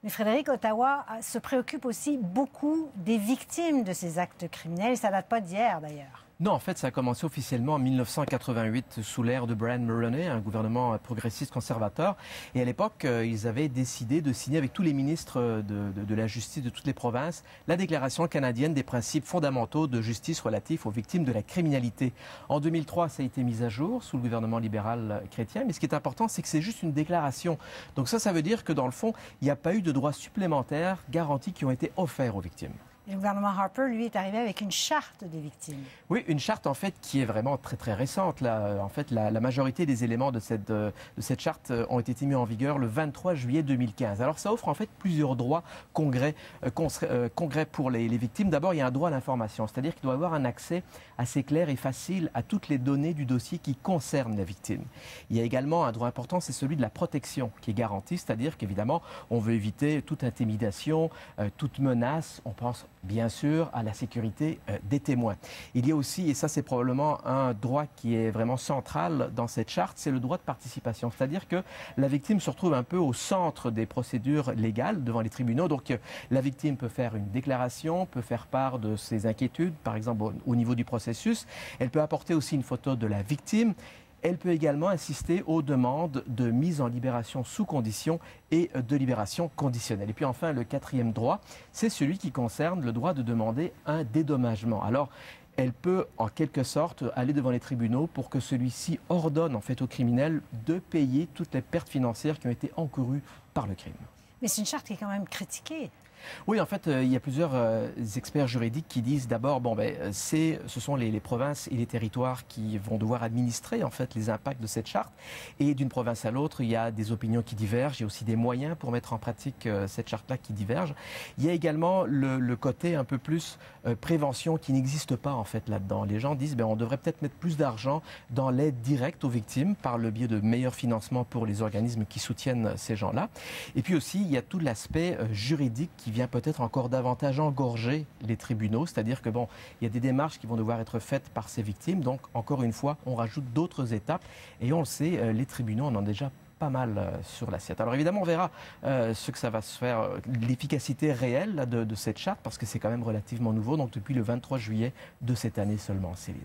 Mais Frédéric, Ottawa se préoccupe aussi beaucoup des victimes de ces actes criminels. Ça ne date pas d'hier, d'ailleurs. Non, en fait, ça a commencé officiellement en 1988 sous l'ère de Brian Mulroney, un gouvernement progressiste conservateur. Et à l'époque, ils avaient décidé de signer avec tous les ministres de la justice de toutes les provinces la déclaration canadienne des principes fondamentaux de justice relatifs aux victimes de la criminalité. En 2003, ça a été mis à jour sous le gouvernement libéral chrétien. Mais ce qui est important, c'est que c'est juste une déclaration. Donc ça veut dire que dans le fond, il n'y a pas eu de droits supplémentaires garantis qui ont été offerts aux victimes. Le gouvernement Harper, lui, est arrivé avec une charte des victimes. Oui, une charte, en fait, qui est vraiment très récente. Là. En fait, la majorité des éléments de cette charte ont été mis en vigueur le 23 juillet 2015. Alors, ça offre, en fait, plusieurs droits congrès pour les victimes. D'abord, il y a un droit à l'information, c'est-à-dire qu'il doit avoir un accès assez clair et facile à toutes les données du dossier qui concernent la victime. Il y a également un droit important, c'est celui de la protection, qui est garanti, c'est-à-dire qu'évidemment, on veut éviter toute intimidation, toute menace. On pense bien sûr à la sécurité des témoins. Il y a aussi, et ça c'est probablement un droit qui est vraiment central dans cette charte, c'est le droit de participation. C'est-à-dire que la victime se retrouve un peu au centre des procédures légales devant les tribunaux. Donc la victime peut faire une déclaration, peut faire part de ses inquiétudes, par exemple au niveau du processus. Elle peut apporter aussi une photo de la victime. Elle peut également assister aux demandes de mise en libération sous condition et de libération conditionnelle. Et puis enfin, le quatrième droit, c'est celui qui concerne le droit de demander un dédommagement. Alors, elle peut en quelque sorte aller devant les tribunaux pour que celui-ci ordonne en fait au criminel de payer toutes les pertes financières qui ont été encourues par le crime. Mais c'est une charte qui est quand même critiquée. Oui, en fait, il y a plusieurs experts juridiques qui disent d'abord, ce sont les provinces et les territoires qui vont devoir administrer en fait les impacts de cette charte. Et d'une province à l'autre, il y a des opinions qui divergent. Il y a aussi des moyens pour mettre en pratique cette charte-là qui divergent. Il y a également le côté un peu plus prévention qui n'existe pas en fait là-dedans. Les gens disent, on devrait peut-être mettre plus d'argent dans l'aide directe aux victimes par le biais de meilleurs financements pour les organismes qui soutiennent ces gens-là. Et puis aussi, il y a tout l'aspect juridique qui vient peut-être encore davantage engorger les tribunaux, c'est-à-dire que il y a des démarches qui vont devoir être faites par ces victimes, donc encore une fois, on rajoute d'autres étapes et on le sait, les tribunaux en ont déjà pas mal sur l'assiette. Alors évidemment, on verra ce que ça va se faire, l'efficacité réelle là, de cette charte, parce que c'est quand même relativement nouveau, donc depuis le 23 juillet de cette année seulement, Céline.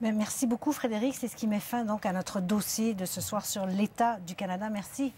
Merci beaucoup Frédéric, c'est ce qui met fin donc à notre dossier de ce soir sur l'état du Canada. Merci.